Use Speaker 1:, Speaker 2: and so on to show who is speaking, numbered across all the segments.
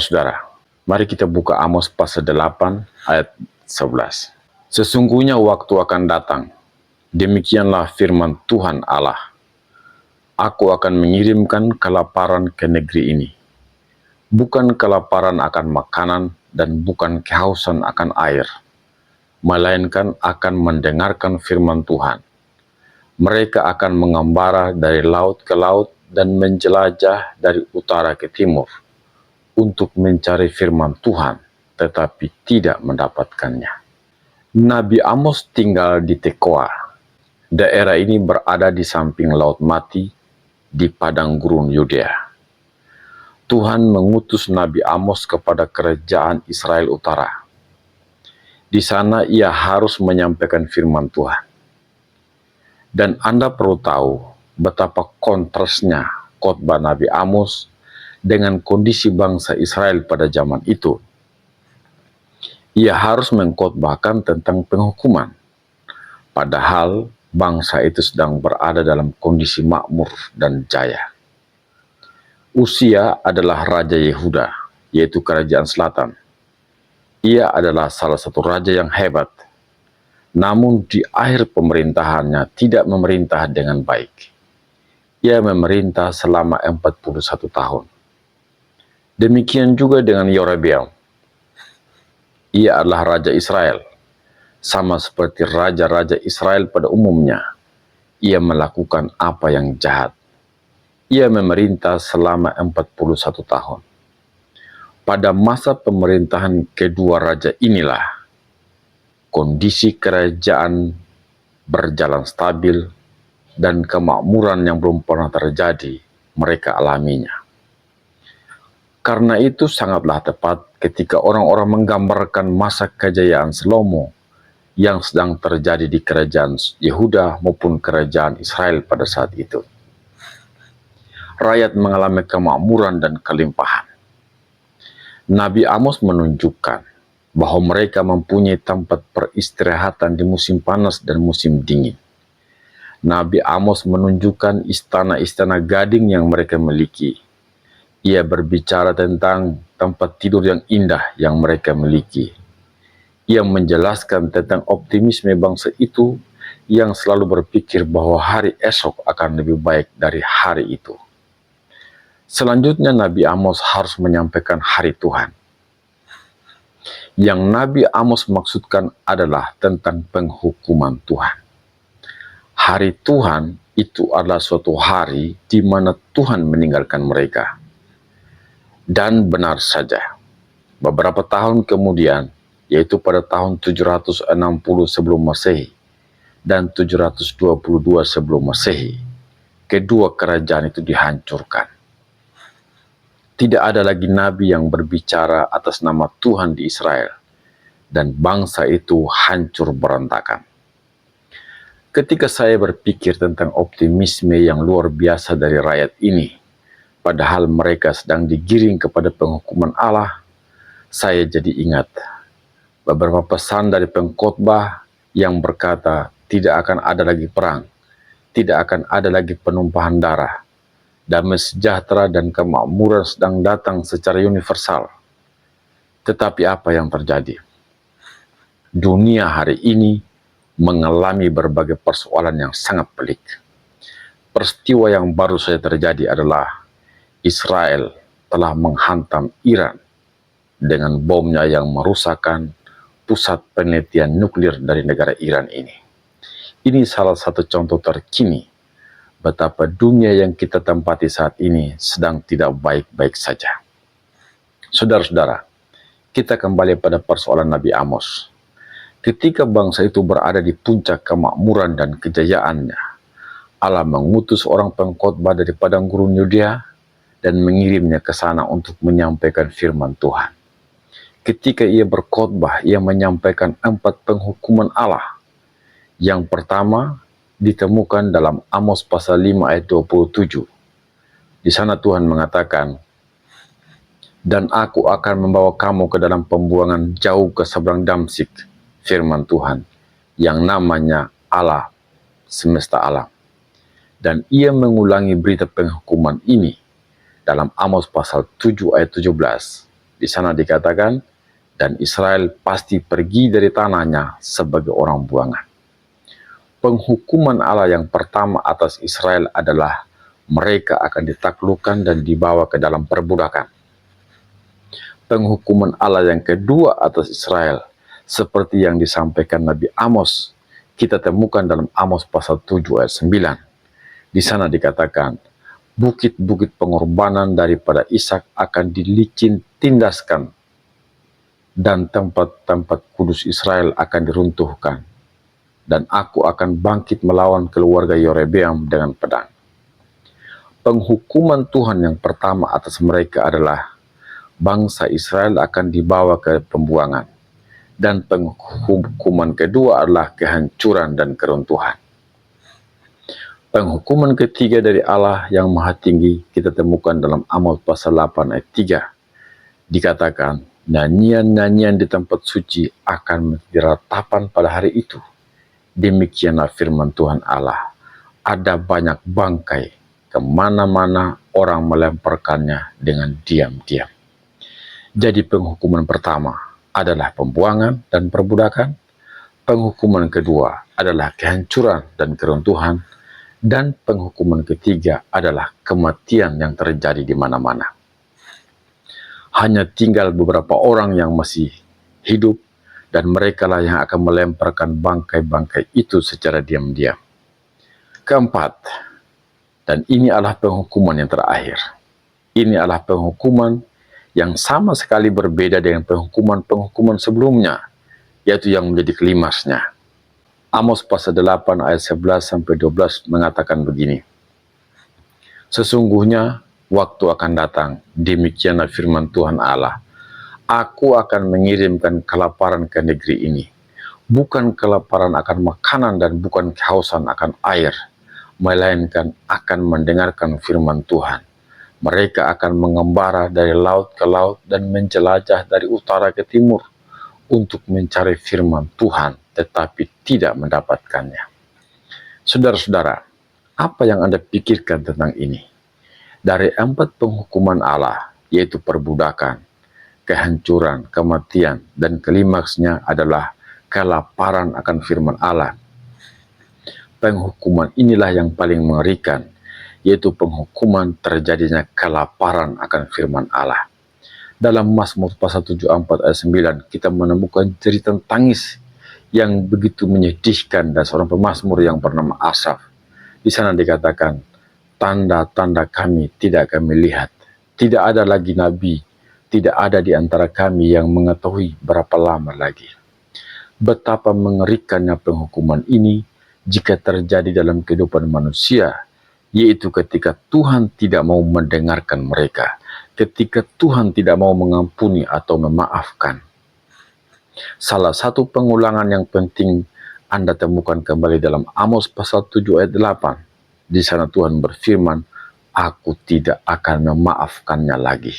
Speaker 1: Saudara, mari kita buka Amos pasal 8 ayat 11. Sesungguhnya waktu akan datang, demikianlah firman Tuhan Allah. Aku akan mengirimkan kelaparan ke negeri ini. Bukan kelaparan akan makanan dan bukan kehausan akan air, melainkan akan mendengarkan firman Tuhan. Mereka akan mengembara dari laut ke laut dan menjelajah dari utara ke timur untuk mencari firman Tuhan, tetapi tidak mendapatkannya. Nabi Amos tinggal di Tekoa. Daerah ini berada di samping Laut Mati, di padang gurun Yudea. Tuhan mengutus Nabi Amos kepada kerajaan Israel Utara. Di sana ia harus menyampaikan firman Tuhan. Dan Anda perlu tahu betapa kontrasnya khotbah Nabi Amos dengan kondisi bangsa Israel pada zaman itu. Ia harus mengkhotbahkan tentang penghukuman, padahal bangsa itu sedang berada dalam kondisi makmur dan jaya. Uzia adalah Raja Yehuda, yaitu Kerajaan Selatan. Ia adalah salah satu raja yang hebat, namun di akhir pemerintahannya tidak memerintah dengan baik. Ia memerintah selama 41 tahun. Demikian juga dengan Yerobeam. Ia adalah Raja Israel. Sama seperti raja-raja Israel pada umumnya, ia melakukan apa yang jahat. Ia memerintah selama 41 tahun. Pada masa pemerintahan kedua raja inilah, kondisi kerajaan berjalan stabil dan kemakmuran yang belum pernah terjadi mereka alaminya. Karena itu sangatlah tepat ketika orang-orang menggambarkan masa kejayaan Salomo yang sedang terjadi di kerajaan Yehuda maupun kerajaan Israel pada saat itu. Rakyat mengalami kemakmuran dan kelimpahan. Nabi Amos menunjukkan bahwa mereka mempunyai tempat peristirahatan di musim panas dan musim dingin. Nabi Amos menunjukkan istana-istana gading yang mereka miliki. Ia berbicara tentang tempat tidur yang indah yang mereka miliki. Ia menjelaskan tentang optimisme bangsa itu yang selalu berpikir bahwa hari esok akan lebih baik dari hari itu. Selanjutnya Nabi Amos harus menyampaikan hari Tuhan. Yang Nabi Amos maksudkan adalah tentang penghukuman Tuhan. Hari Tuhan itu adalah suatu hari di mana Tuhan meninggalkan mereka. Dan benar saja, beberapa tahun kemudian, yaitu pada tahun 760 sebelum Masehi dan 722 sebelum Masehi, kedua kerajaan itu dihancurkan. Tidak ada lagi nabi yang berbicara atas nama Tuhan di Israel, dan bangsa itu hancur berantakan. Ketika saya berpikir tentang optimisme yang luar biasa dari rakyat ini, padahal mereka sedang digiring kepada penghukuman Allah, saya jadi ingat beberapa pesan dari pengkhotbah yang berkata tidak akan ada lagi perang, tidak akan ada lagi penumpahan darah, damai sejahtera dan kemakmuran sedang datang secara universal. Tetapi apa yang terjadi? Dunia hari ini mengalami berbagai persoalan yang sangat pelik. Peristiwa yang baru saja terjadi adalah Israel telah menghantam Iran dengan bomnya yang merusakkan pusat penelitian nuklir dari negara Iran ini. Ini salah satu contoh terkini betapa dunia yang kita tempati saat ini sedang tidak baik-baik saja. Saudara-saudara, kita kembali pada persoalan Nabi Amos. Ketika bangsa itu berada di puncak kemakmuran dan kejayaannya, Allah mengutus orang pengkhotbah dari padang gurun Yudea dan mengirimnya ke sana untuk menyampaikan firman Tuhan. Ketika ia berkhotbah, ia menyampaikan 4 penghukuman Allah. Yang pertama ditemukan dalam Amos pasal 5 ayat 27. Di sana Tuhan mengatakan, "Dan aku akan membawa kamu ke dalam pembuangan jauh ke seberang Damsik," firman Tuhan, yang namanya Allah semesta alam. Dan ia mengulangi berita penghukuman ini dalam Amos pasal 7 ayat 17. Di sana dikatakan, dan Israel pasti pergi dari tanahnya sebagai orang buangan. Penghukuman Allah yang pertama atas Israel adalah mereka akan ditaklukkan dan dibawa ke dalam perbudakan. Penghukuman Allah yang kedua atas Israel, seperti yang disampaikan Nabi Amos, kita temukan dalam Amos pasal 7 ayat 9. Di sana dikatakan, bukit-bukit pengorbanan daripada Ishak akan dilicin tindaskan, dan tempat-tempat kudus Israel akan diruntuhkan, dan aku akan bangkit melawan keluarga Yerobeam dengan pedang. Penghukuman Tuhan yang pertama atas mereka adalah bangsa Israel akan dibawa ke pembuangan, dan penghukuman kedua adalah kehancuran dan keruntuhan. Penghukuman ketiga dari Allah yang Maha Tinggi kita temukan dalam Amos pasal 8 ayat 3. Dikatakan, nyanyian-nyanyian di tempat suci akan menjadi ratapan pada hari itu. Demikianlah firman Tuhan Allah. Ada banyak bangkai, kemana-mana orang melemparkannya dengan diam-diam. Jadi penghukuman pertama adalah pembuangan dan perbudakan. Penghukuman kedua adalah kehancuran dan keruntuhan. Dan penghukuman ketiga adalah kematian yang terjadi di mana-mana. Hanya tinggal beberapa orang yang masih hidup, dan merekalah yang akan melemparkan bangkai-bangkai itu secara diam-diam. Keempat, dan ini adalah penghukuman yang terakhir. Ini adalah penghukuman yang sama sekali berbeda dengan penghukuman-penghukuman sebelumnya, yaitu yang menjadi klimaksnya. Amos pasal 8 ayat 11-12 mengatakan begini, sesungguhnya waktu akan datang, demikianlah firman Tuhan Allah, aku akan mengirimkan kelaparan ke negeri ini, bukan kelaparan akan makanan dan bukan kehausan akan air, melainkan akan mendengarkan firman Tuhan. Mereka akan mengembara dari laut ke laut dan menjelajah dari utara ke timur untuk mencari firman Tuhan, tetapi tidak mendapatkannya. Saudara-saudara, apa yang Anda pikirkan tentang ini? Dari 4 penghukuman Allah, yaitu perbudakan, kehancuran, kematian, dan klimaksnya adalah kelaparan akan firman Allah. Penghukuman inilah yang paling mengerikan, yaitu penghukuman terjadinya kelaparan akan firman Allah. Dalam Mazmur pasal 74 ayat 9, kita menemukan cerita tangis yang begitu menyedihkan dari seorang pemazmur yang bernama Asaf. Di sana dikatakan, tanda-tanda kami tidak kami lihat, tidak ada lagi nabi, tidak ada di antara kami yang mengetahui berapa lama lagi. Betapa mengerikannya penghukuman ini jika terjadi dalam kehidupan manusia, yaitu ketika Tuhan tidak mau mendengarkan mereka, ketika Tuhan tidak mau mengampuni atau memaafkan. Salah satu pengulangan yang penting Anda temukan kembali dalam Amos pasal 7 ayat 8. Di sana Tuhan berfirman, aku tidak akan memaafkannya lagi.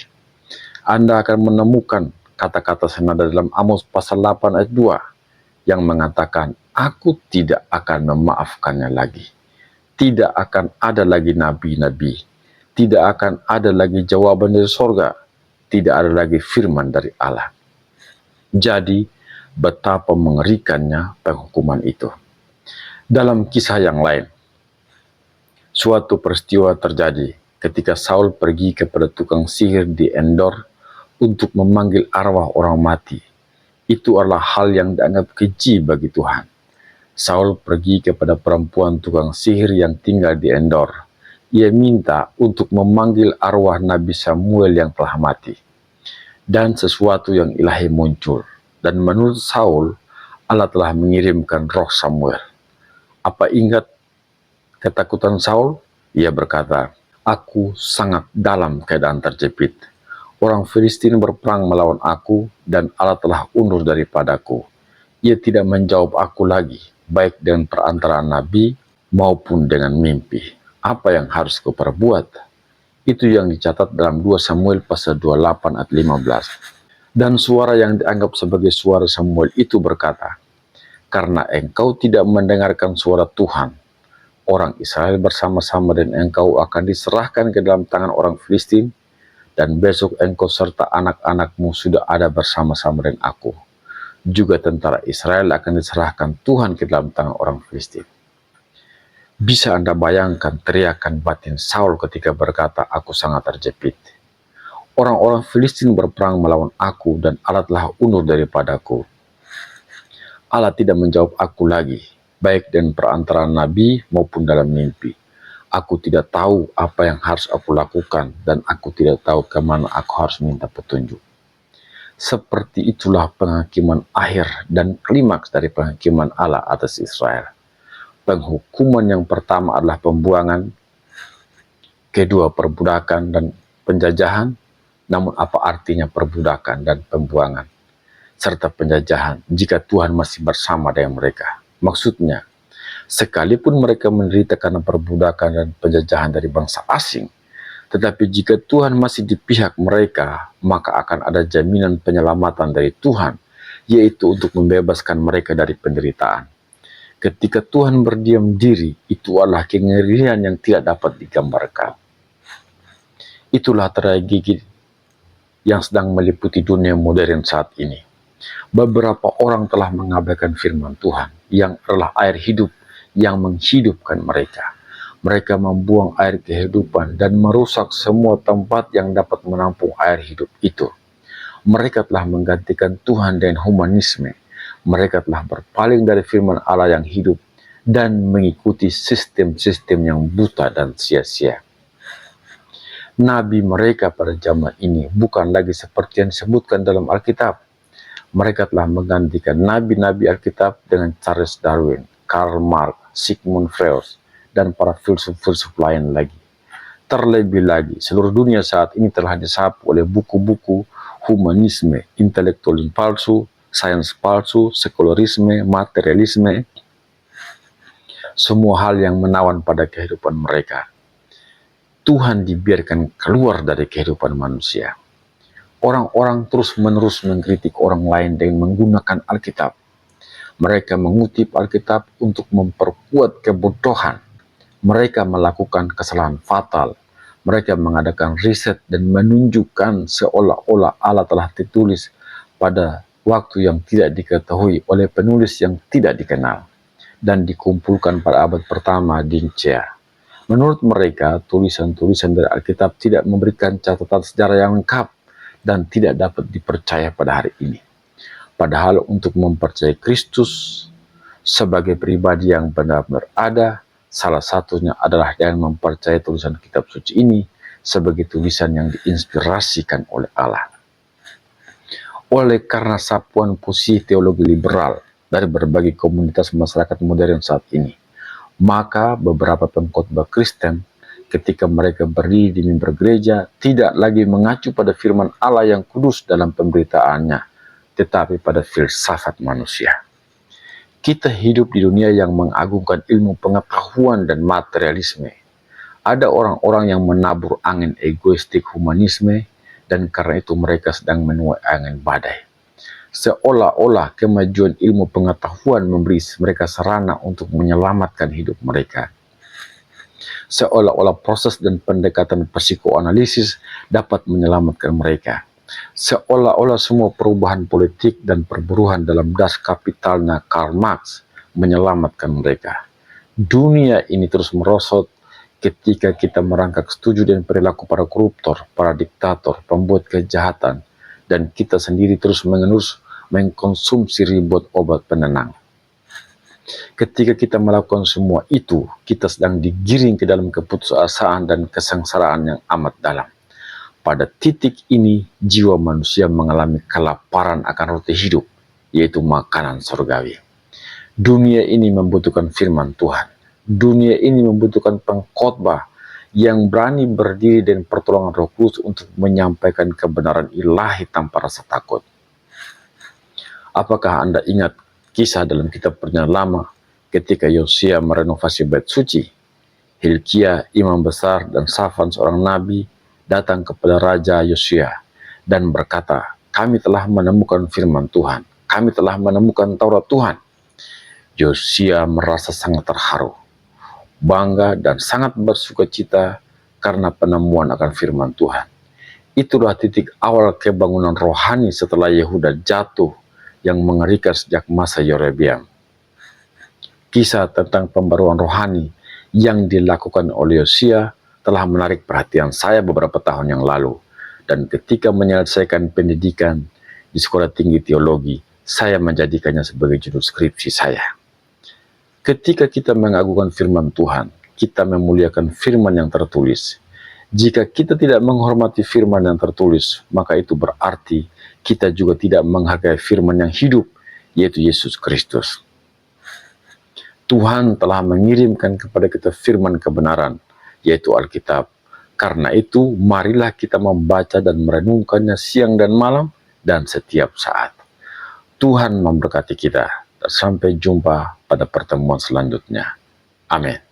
Speaker 1: Anda akan menemukan kata-kata senada dalam Amos pasal 8 ayat 2 yang mengatakan, aku tidak akan memaafkannya lagi. Tidak akan ada lagi nabi-nabi. Tidak akan ada lagi jawaban dari sorga. Tidak ada lagi firman dari Allah. Jadi, betapa mengerikannya penghukuman itu. Dalam kisah yang lain, suatu peristiwa terjadi ketika Saul pergi kepada tukang sihir di Endor untuk memanggil arwah orang mati. Itu adalah hal yang dianggap keji bagi Tuhan. Saul pergi kepada perempuan tukang sihir yang tinggal di Endor. Ia minta untuk memanggil arwah Nabi Samuel yang telah mati. Dan sesuatu yang ilahi muncul. Dan menurut Saul, Allah telah mengirimkan roh Samuel. Apa ingat ketakutan Saul? Ia berkata, aku sangat dalam keadaan terjepit. Orang Filistin berperang melawan aku dan Allah telah undur daripadaku. Ia tidak menjawab aku lagi, baik dengan perantara nabi maupun dengan mimpi. Apa yang harus kuperbuat? Itu yang dicatat dalam 2 Samuel pasal 28 ayat 15. Dan suara yang dianggap sebagai suara Samuel itu berkata, karena engkau tidak mendengarkan suara Tuhan, orang Israel bersama-sama dan engkau akan diserahkan ke dalam tangan orang Filistin, Dan besok engkau serta anak-anakmu sudah ada bersama-sama dengan aku. Juga tentara Israel akan diserahkan Tuhan ke dalam tangan orang Filistin. Bisa Anda bayangkan teriakan batin Saul ketika berkata, aku sangat terjepit. Orang-orang Filistin berperang melawan aku dan Allah telah undur daripadaku. Allah tidak menjawab aku lagi, baik dengan perantaraan nabi maupun dalam mimpi. Aku tidak tahu apa yang harus aku lakukan dan aku tidak tahu kemana aku harus minta petunjuk. Seperti itulah penghakiman akhir dan klimaks dari penghakiman Allah atas Israel. Penghukuman yang pertama adalah pembuangan, kedua perbudakan dan penjajahan. Namun apa artinya perbudakan dan pembuangan serta penjajahan jika Tuhan masih bersama dengan mereka? Maksudnya, sekalipun mereka menderita karena perbudakan dan penjajahan dari bangsa asing, tetapi jika Tuhan masih di pihak mereka, maka akan ada jaminan penyelamatan dari Tuhan, yaitu untuk membebaskan mereka dari penderitaan. Ketika Tuhan berdiam diri, itu adalah kengerian yang tidak dapat digambarkan. Itulah tragedi yang sedang meliputi dunia modern saat ini. Beberapa orang telah mengabaikan firman Tuhan, yang adalah air hidup yang menghidupkan mereka. Mereka membuang air kehidupan dan merusak semua tempat yang dapat menampung air hidup itu. Mereka telah menggantikan Tuhan dengan humanisme. Mereka telah berpaling dari firman Allah yang hidup dan mengikuti sistem-sistem yang buta dan sia-sia. Nabi mereka pada zaman ini bukan lagi seperti yang disebutkan dalam Alkitab. Mereka telah menggantikan nabi-nabi Alkitab dengan Charles Darwin, Karl Marx, Sigmund Freud, dan para filsuf-filsuf lain lagi. Terlebih lagi, seluruh dunia saat ini telah disapu oleh buku-buku humanisme, intelektualisme palsu, sains palsu, sekularisme, materialisme, semua hal yang menawan pada kehidupan mereka. Tuhan dibiarkan keluar dari kehidupan manusia. Orang-orang terus-menerus mengkritik orang lain dengan menggunakan Alkitab. Mereka mengutip Alkitab untuk memperkuat kebodohan. Mereka melakukan kesalahan fatal. Mereka mengadakan riset dan menunjukkan seolah-olah Allah telah ditulis pada waktu yang tidak diketahui oleh penulis yang tidak dikenal dan dikumpulkan pada abad pertama di Nicea. Menurut mereka, tulisan-tulisan dari Alkitab tidak memberikan catatan sejarah yang lengkap dan tidak dapat dipercaya pada hari ini. Padahal untuk mempercayai Kristus sebagai pribadi yang benar-benar ada, salah satunya adalah dengan mempercayai tulisan kitab suci ini sebagai tulisan yang diinspirasikan oleh Allah. Oleh karena sapuan posisi teologi liberal dari berbagai komunitas masyarakat modern saat ini, maka beberapa pengkhotbah Kristen ketika mereka berdiri di mimbar gereja tidak lagi mengacu pada firman Allah yang kudus dalam pemberitaannya, tetapi pada filsafat manusia. Kita hidup di dunia yang mengagungkan ilmu pengetahuan dan materialisme. Ada orang-orang yang menabur angin egoistik humanisme, dan karena itu mereka sedang menuai angin badai. Seolah-olah kemajuan ilmu pengetahuan memberi mereka sarana untuk menyelamatkan hidup mereka. Seolah-olah proses dan pendekatan psikoanalisis dapat menyelamatkan mereka. Seolah-olah semua perubahan politik dan perburuan dalam Das Kapitalnya Karl Marx menyelamatkan mereka. Dunia ini terus merosot ketika kita merangkak setuju dengan perilaku para koruptor, para diktator, pembuat kejahatan, dan kita sendiri terus mengkonsumsi ribuan obat penenang. Ketika kita melakukan semua itu, kita sedang digiring ke dalam keputusasaan dan kesengsaraan yang amat dalam. Pada titik ini, jiwa manusia mengalami kelaparan akan roti hidup, yaitu makanan surgawi. Dunia ini membutuhkan firman Tuhan. Dunia ini membutuhkan pengkhotbah yang berani berdiri dan pertolongan Roh Kudus untuk menyampaikan kebenaran ilahi tanpa rasa takut. Apakah Anda ingat kisah dalam kitab Perjanjian Lama ketika Yosia merenovasi bait suci? Hilkia, imam besar, dan Safan seorang nabi datang kepada Raja Yosia dan berkata, "Kami telah menemukan firman Tuhan, kami telah menemukan Taurat Tuhan." Yosia merasa sangat terharu, bangga, dan sangat bersukacita karena penemuan akan firman Tuhan. Itulah titik awal kebangunan rohani setelah Yehuda jatuh yang mengerikan sejak masa Yerobeam. Kisah tentang pembaruan rohani yang dilakukan oleh Yosia telah menarik perhatian saya beberapa tahun yang lalu. Dan ketika menyelesaikan pendidikan di Sekolah Tinggi Teologi, saya menjadikannya sebagai judul skripsi saya. Ketika kita mengagungkan firman Tuhan, kita memuliakan firman yang tertulis. Jika kita tidak menghormati firman yang tertulis, maka itu berarti kita juga tidak menghargai firman yang hidup, yaitu Yesus Kristus. Tuhan telah mengirimkan kepada kita firman kebenaran, yaitu Alkitab. Karena itu, marilah kita membaca dan merenungkannya siang dan malam dan setiap saat. Tuhan memberkati kita. Sampai jumpa pada pertemuan selanjutnya. Amin.